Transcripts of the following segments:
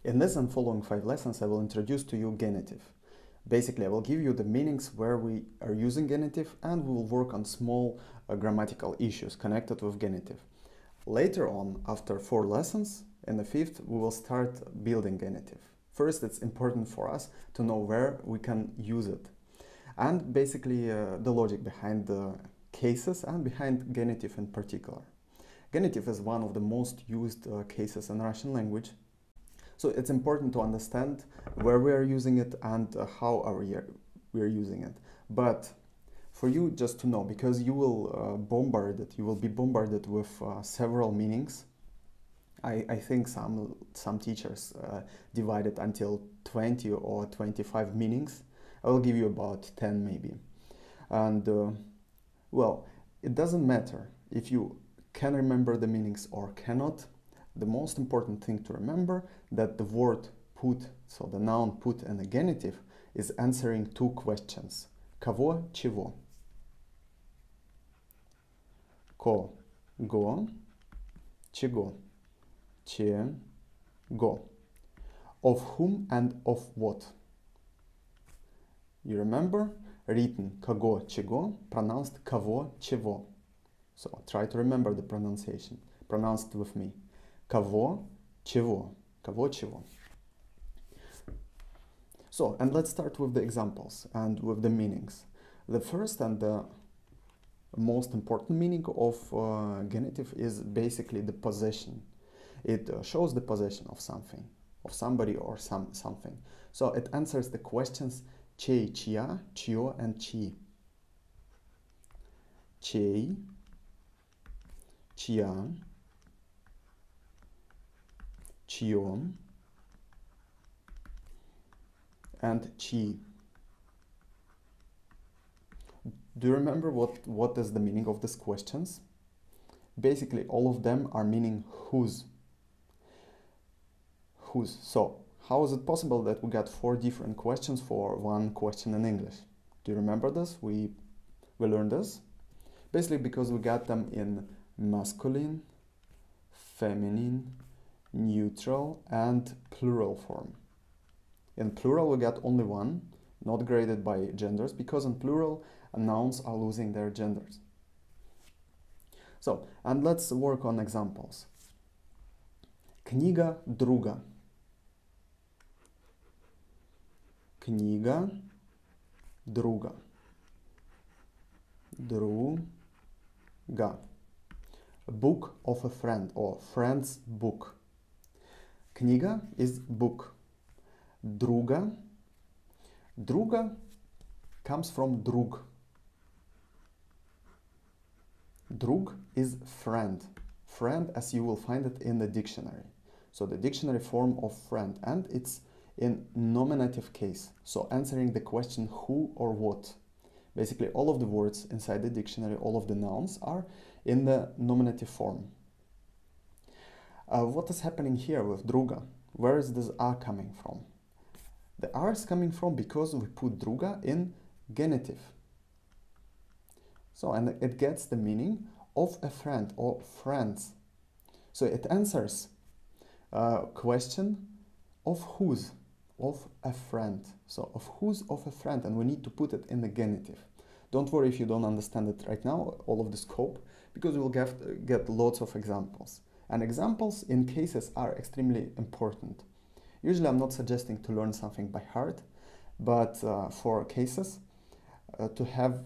In this and following 5 lessons, I will introduce to you genitive. Basically, I will give you the meanings where we are using genitive, and we will work on small grammatical issues connected with genitive. Later on, after 4 lessons, in the 5th, we will start building genitive. First, it's important for us to know where we can use it, and basically the logic behind the cases and behind genitive in particular. Genitive is one of the most used cases in Russian language. So it's important to understand where we are using it and how we are using it. But for you just to know, because you will be bombarded with several meanings. I think some teachers divide it until 20 or 25 meanings. I will give you about 10 maybe. And well, it doesn't matter if you can remember the meanings or cannot. The most important thing to remember that the word put, so the noun put in the genitive, is answering 2 questions. Кого, чего? Кого, чего? Чего? Of whom and of what? You remember? Written кого, чего, pronounced кого, чего. So try to remember the pronunciation. Pronounced with me. Кого, чего, кого, чего. So, and let's start with the examples and with the meanings. The first and the most important meaning of genitive is basically the possession. It shows the possession of something, of somebody or something. So it answers the questions чей, чья, чье, and чьи. Чей, чья, чье, and чьи. Do you remember what is the meaning of these questions? Basically, all of them are meaning whose. Whose. So, how is it possible that we got 4 different questions for one question in English? Do you remember this? We learned this. Basically, because we got them in masculine, feminine, neutral, and plural form. In plural, we got only 1, not graded by genders, because in plural, nouns are losing their genders. So, and let's work on examples. Книга друга. Книга друга. Друга. Book of a friend, or friend's book. Книга is book. Друга. Друга comes from друг. Друг is friend. Friend, as you will find it in the dictionary. So the dictionary form of friend, and it's in nominative case. So answering the question who or what. Basically all of the words inside the dictionary, all of the nouns are in the nominative form. What is happening here with druga? Where is this R coming from? The R is coming from because we put druga in genitive. So, and it gets the meaning of a friend or friends. So it answers a question of whose, of a friend. So of whose, of a friend, and we need to put it in the genitive. Don't worry if you don't understand it right now, all of the scope, because we'll get lots of examples. And examples in cases are extremely important. Usually I'm not suggesting to learn something by heart, but for cases, to have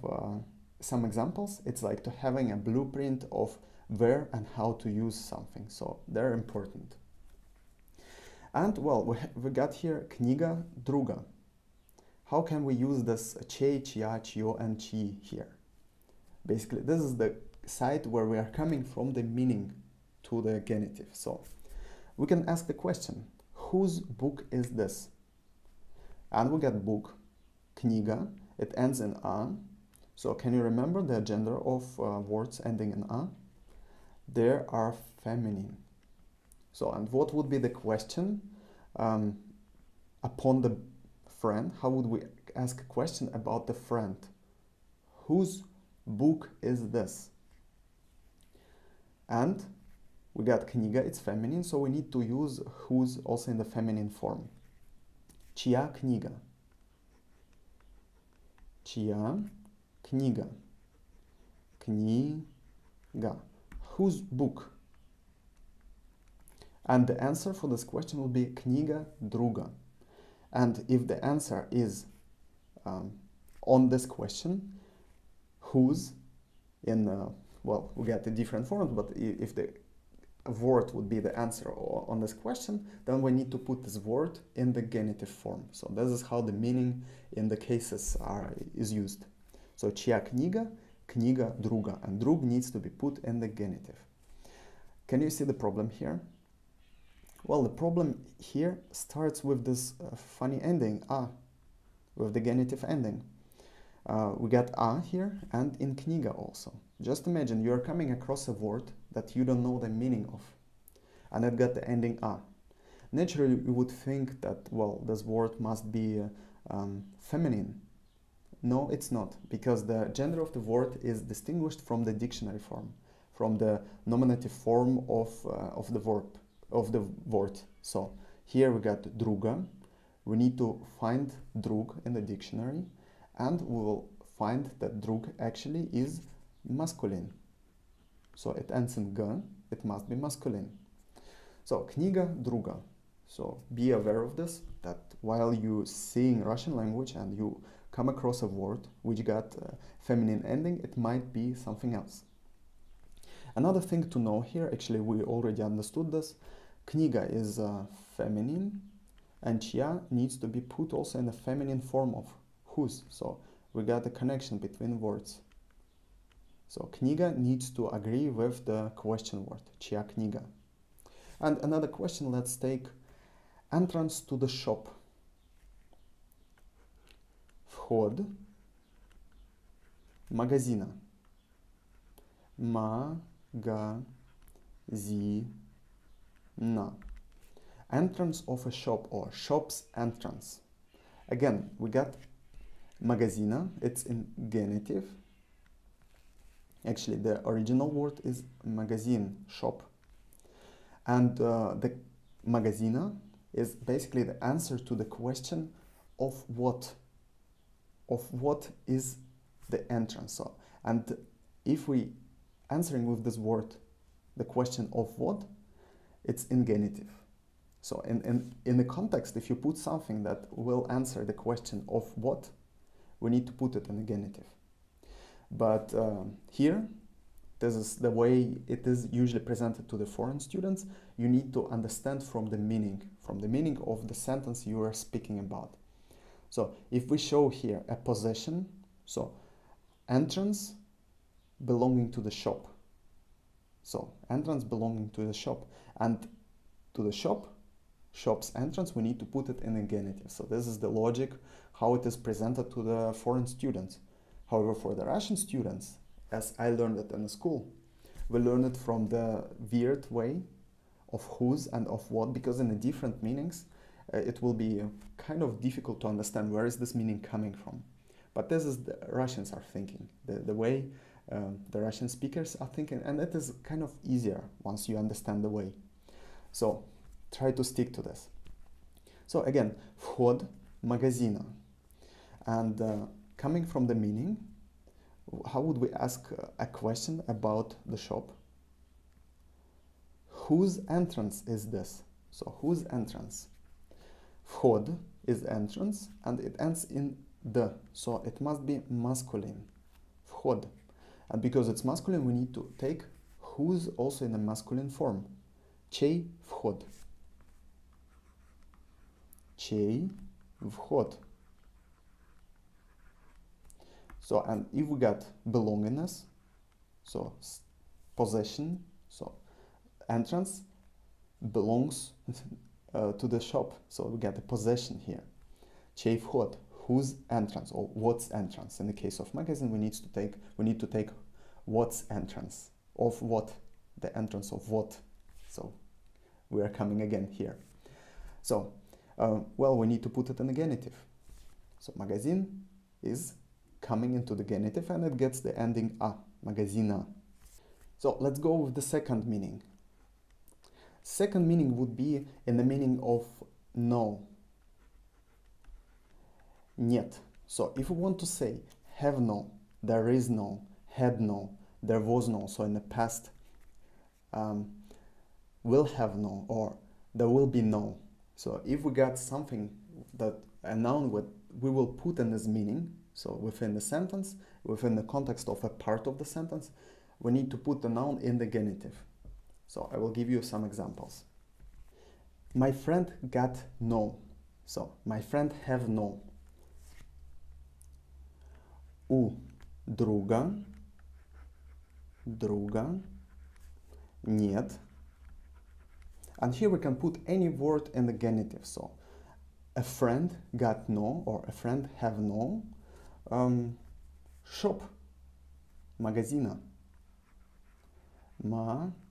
some examples, it's like to having a blueprint of where and how to use something. So they're important. And well, we got here книга друга. How can we use this чей, чья, чье, and чьи here? Basically, this is the side where we are coming from the meaning to the genitive. So we can ask the question, whose book is this? And we get book, книга, it ends in a. So can you remember the gender of words ending in a? They are feminine. So, and what would be the question upon the friend? How would we ask a question about the friend? Whose book is this? And We got kniga, it's feminine, so we need to use whose also in the feminine form. Чья книга? Чья книга? Книга. Whose book? And the answer for this question will be книга друга. And if the answer is on this question, whose in, well, we get the different forms, but if the word would be the answer on this question, then we need to put this word in the genitive form. So this is how the meaning in the cases is used. So чья книга, книга друга, and друг needs to be put in the genitive. Can you see the problem here? Well, the problem here starts with this funny ending, a, with the genitive ending. We got a here and in kniga also. Just imagine you're coming across a word that you don't know the meaning of, and it got the ending a. Naturally, you would think that, well, this word must be feminine. No, it's not, because the gender of the word is distinguished from the dictionary form, from the nominative form of the verb, of the word. So here we got druga. We need to find drug in the dictionary, and we will find that drug actually is masculine. So it ends in g, it must be masculine. So kniga druga. So be aware of this, that while you sing Russian language and you come across a word which got a feminine ending, it might be something else. Another thing to know here, actually we already understood this, kniga is feminine, and чья needs to be put also in the feminine form of whose. So we got a connection between words. So kniga needs to agree with the question word, чья книга. And another question, let's take entrance to the shop. Вход магазина. Магазина. Entrance of a shop or shop's entrance. Again, we got magazina, it's in genitive. Actually, the original word is magazine, shop. And the magazina is basically the answer to the question of what is the entrance. So, and if we answering with this word the question of what, it's in genitive. So in the context, if you put something that will answer the question of what, we need to put it in the genitive. But here, this is the way it is usually presented to the foreign students. You need to understand from the meaning of the sentence you are speaking about. So if we show here a possession, so entrance belonging to the shop. So entrance belonging to the shop, and to the shop's entrance, we need to put it in a genitive. So this is the logic how it is presented to the foreign students. However, for the Russian students, as I learned it in the school, we learned it from the weird way of whose and of what, because in the different meanings, it will be kind of difficult to understand where is this meaning coming from. But this is the Russians are thinking, the way the Russian speakers are thinking, and it is kind of easier once you understand the way. So try to stick to this. So again, вход магазина. And coming from the meaning, how would we ask a question about the shop? Whose entrance is this? So whose entrance? Вход is entrance, and it ends in the, so it must be masculine. Вход. And because it's masculine, we need to take whose also in a masculine form. Чей вход? Чей вход? So, and if we got belongingness, so possession, so entrance belongs to the shop. So we get a possession here. Чей вход? Whose entrance or what's entrance? In the case of magazine, we need to take what's entrance of what, the entrance of what. So we are coming again here. So well, we need to put it in the genitive. So magazine is coming into the genitive, and it gets the ending a, magazina. So let's go with the second meaning. Second meaning would be in the meaning of no. Нет. So if we want to say have no, there is no, had no, there was no, so in the past will have no, or there will be no. So if we got something that a noun we will put in this meaning, so within the sentence, within the context of a part of the sentence, we need to put the noun in the genitive. So I will give you some examples. My friend got no. So my friend have no. У друга нет. And here we can put any word in the genitive. So a friend got no, or a friend have no. Shop, магазина. Магазина.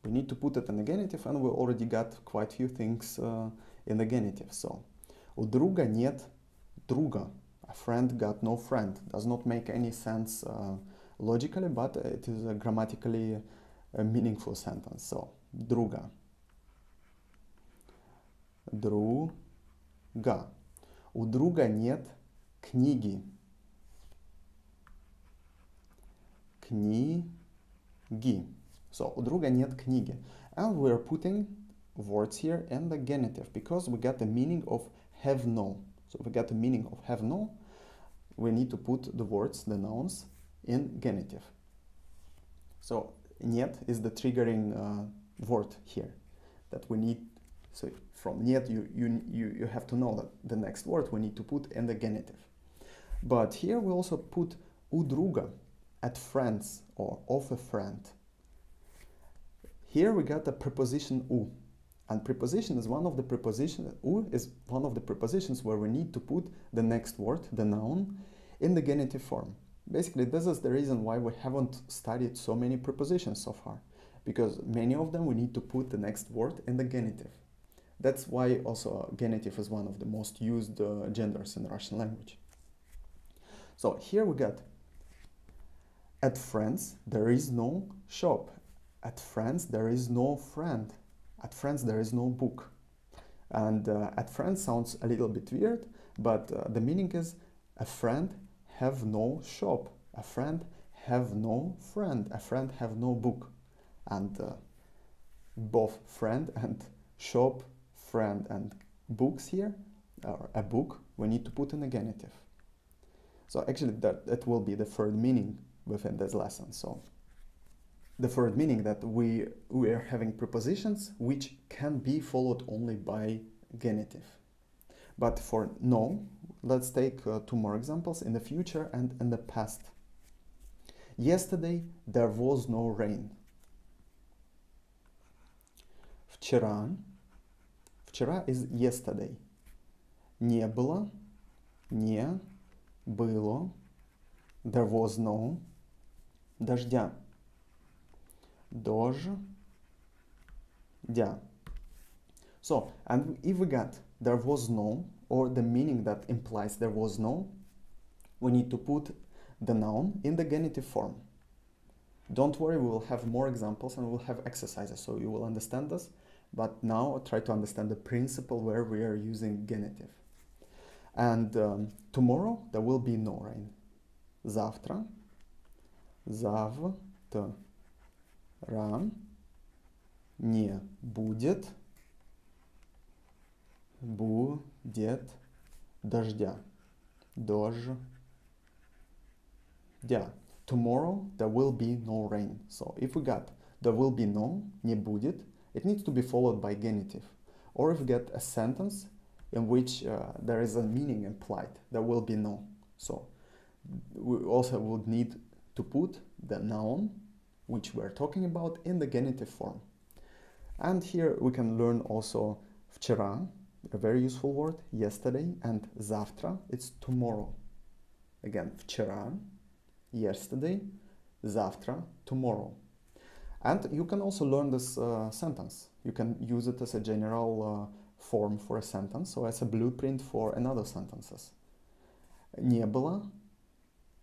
We need to put it in the genitive, and we already got quite a few things in the genitive. So у друга нет друга. A friend got no friend. Does not make any sense logically, but it is a grammatically meaningful sentence. So друга. Друга. У друга нет книги. Книги. So, у друга нет книги. And we are putting words here in the genitive because we got the meaning of have no. So, we got the meaning of have no. We need to put the words, the nouns, in genitive. So, нет is the triggering word here that we need. So, from нет, you have to know that the next word we need to put in the genitive. But here we also put у друга, at friends, or of a friend. Here we got the preposition u, and preposition is one of the prepositions, u is one of the prepositions where we need to put the next word, the noun, in the genitive form. Basically, this is the reason why we haven't studied so many prepositions so far, because many of them we need to put the next word in the genitive. That's why also genitive is one of the most used genders in Russian language. So here we got at friends there is no shop. At friends there is no friend. At friends there is no book. And at friends sounds a little bit weird, but the meaning is a friend have no shop. A friend have no friend. A friend have no book. And both friend and shop, friend and books here, or a book, we need to put in a genitive. So actually that will be the third meaning within this lesson. So the third meaning that we are having prepositions which can be followed only by genitive. But for no, let's take two more examples, in the future and in the past. Yesterday there was no rain. Вчера is yesterday. Не было, не было. There was no дождя. Дождя. So, and if we got there was no, or the meaning that implies there was no, we need to put the noun in the genitive form. Don't worry, we will have more examples and we'll have exercises, so you will understand this. But now try to understand the principle where we are using genitive. And tomorrow there will be no rain. Завтра не будет дождя. Tomorrow there will be no rain. So if we got there will be no, не будет, it needs to be followed by genitive. Or if we get a sentence in which there is a meaning implied, there will be no. So we also would need to put the noun which we're talking about in the genitive form. And here we can learn also вчера, a very useful word, yesterday, and завтра, it's tomorrow. Again, вчера, yesterday, завтра, tomorrow. And you can also learn this sentence. You can use it as a general form for a sentence, so as a blueprint for another sentences. Не было,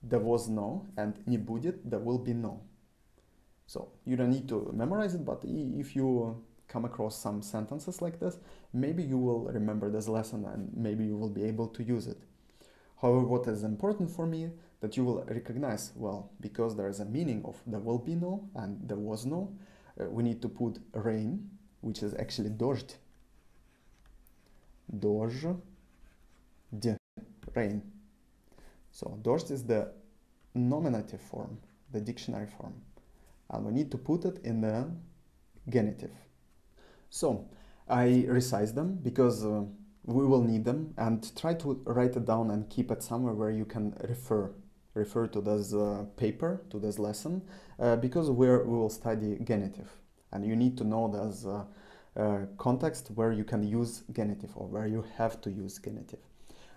there was no, and не будет, there will be no. So you don't need to memorize it, but if you come across some sentences like this, maybe you will remember this lesson and maybe you will be able to use it. However, what is important for me that you will recognize, well, because there is a meaning of there will be no and there was no, we need to put rain, which is actually дождь. Дождь, rain. So дождь is the nominative form, the dictionary form, and we need to put it in the genitive. So I resized them because we will need them, and try to write it down and keep it somewhere where you can refer to this paper, to this lesson, because we will study genitive, and you need to know this context where you can use genitive or where you have to use genitive.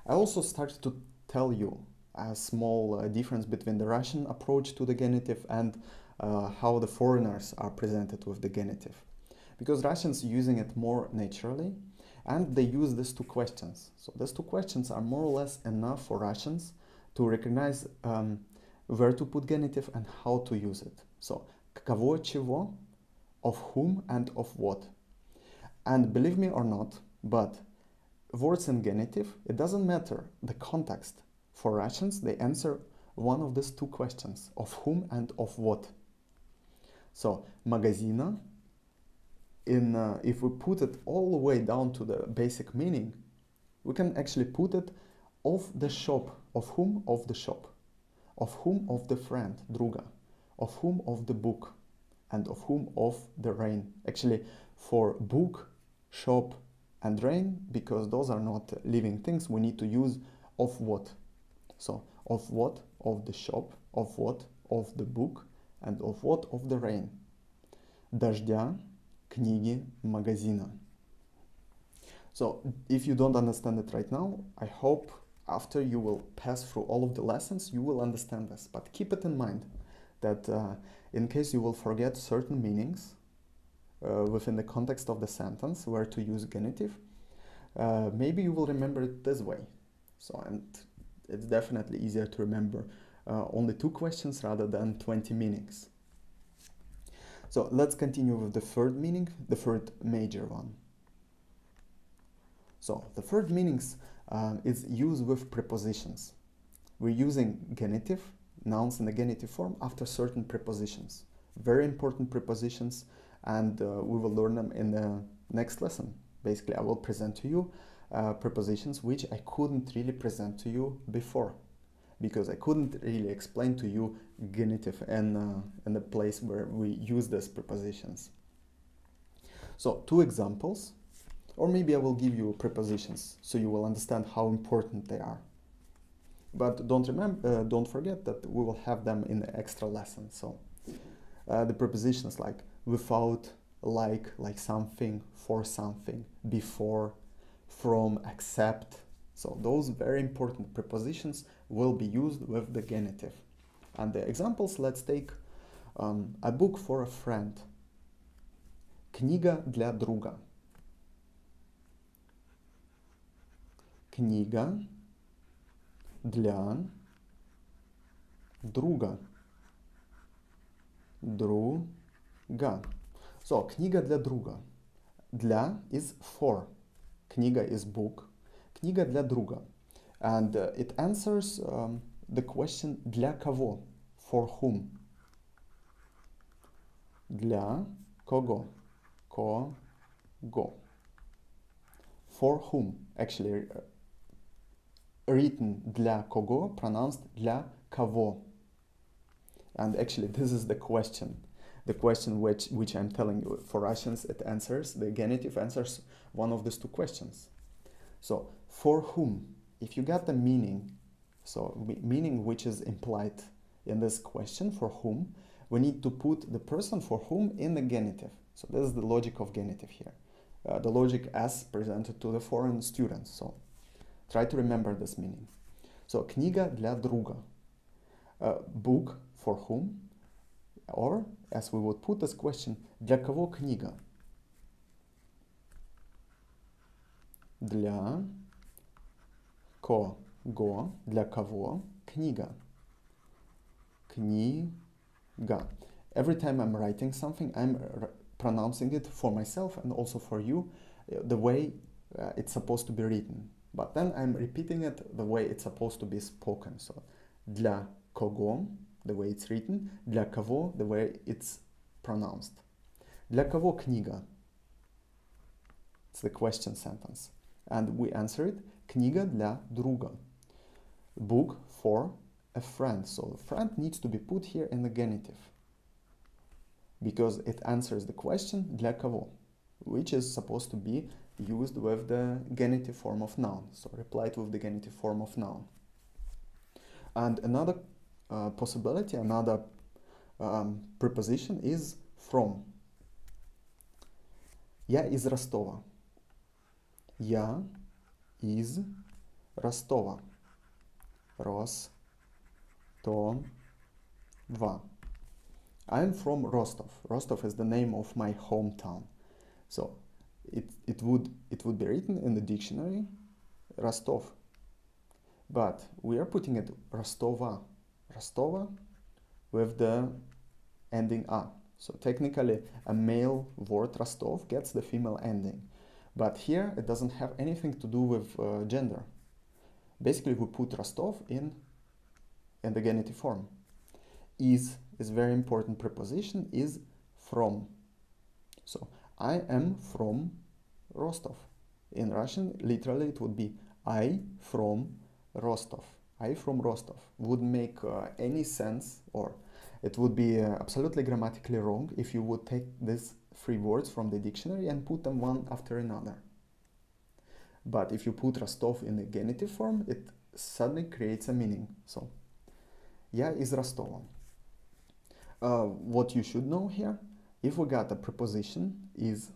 I also started to tell you a small difference between the Russian approach to the genitive and how the foreigners are presented with the genitive. Because Russians using it more naturally, and they use these two questions. So these two questions are more or less enough for Russians to recognize where to put genitive and how to use it. So кого, чего, of whom and of what. And believe me or not, but words in genitive, it doesn't matter the context. For Russians, they answer one of these two questions, of whom and of what. So магазина, if we put it all the way down to the basic meaning, we can actually put it of the shop. Of whom? Of the shop. Of whom? Of the friend, друга. Of whom? Of the book. And of whom? Of the rain. Actually, for book, shop, and rain, because those are not living things, we need to use of what. So, of what? Of the shop. Of what? Of the book. And of what? Of the rain. Дождя, книги, магазина. So, if you don't understand it right now, I hope after you will pass through all of the lessons, you will understand this. But keep it in mind that in case you will forget certain meanings within the context of the sentence, where to use genitive, maybe you will remember it this way. So, and it's definitely easier to remember only 2 questions rather than 20 meanings. So let's continue with the third meaning, the third major one. So the third meanings is used with prepositions. We're using genitive, nouns in the genitive form after certain prepositions. Very important prepositions, and we will learn them in the next lesson. Basically, I will present to you prepositions which I couldn't really present to you before, because I couldn't really explain to you genitive in the place where we use these prepositions. So 2 examples, or maybe I will give you prepositions so you will understand how important they are. But don't forget that we will have them in the extra lesson. So the prepositions like without, like something, for something, before, from, except. So those very important prepositions will be used with the genitive. And the examples, let's take a book for a friend. Книга для друга. Книга для друга. Друга. So, книга для друга. Для is for. Книга is book. Книга для друга. And it answers the question для кого? For whom? Для кого? Кого? For whom? Actually, written для кого, pronounced для кого. And actually, this is the question. The question which I'm telling you. For Russians, it answers, the genitive answers one of these 2 questions. So, for whom? If you got the meaning, so meaning which is implied in this question, for whom, we need to put the person for whom in the genitive. So this is the logic of genitive here. The logic as presented to the foreign students. So try to remember this meaning. So книга для друга. Book for whom? Or, as we would put this question, для кого книга? Для кого? Для кого книга? Книга. Every time I'm writing something, I'm pronouncing it for myself and also for you the way it's supposed to be written. But then I'm repeating it the way it's supposed to be spoken. So, для кого, the way it's written, для кого, the way it's pronounced. Для кого книга? It's the question sentence. And we answer it, книга для друга. Book for a friend. So friend needs to be put here in the genitive because it answers the question для кого, which is supposed to be used with the genitive form of noun. So replied with the genitive form of noun. And another possibility, another preposition is from. Я из Ростова. Я из Ростова. Ростова. I'm from Rostov. Rostov is the name of my hometown. So it would be written in the dictionary Rostov. But we are putting it Rostova. Rostova with the ending A. So technically a male word Rostov gets the female ending. But here it doesn't have anything to do with gender. Basically we put Rostov in the genitive form. Is very important preposition, is from. So I am from Rostov. In Russian, literally it would be I from Rostov. I from Rostov. Wouldn't make any sense, or it would be absolutely grammatically wrong if you would take these three words from the dictionary and put them one after another. But if you put Rostov in the genitive form, it suddenly creates a meaning. So, я из Ростова. What you should know here, if we got a preposition is,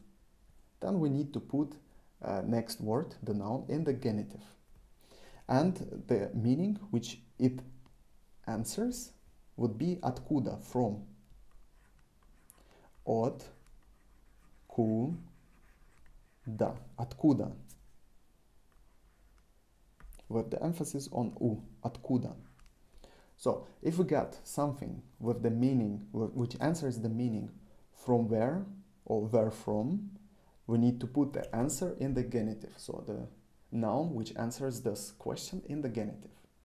then we need to put next word, the noun, in the genitive. And the meaning which it answers would be откуда, from. От, куда, откуда. With the emphasis on u, откуда. So, if we got something with the meaning, which answers the meaning from where or where from, we need to put the answer in the genitive. So, the noun which answers this question in the genitive.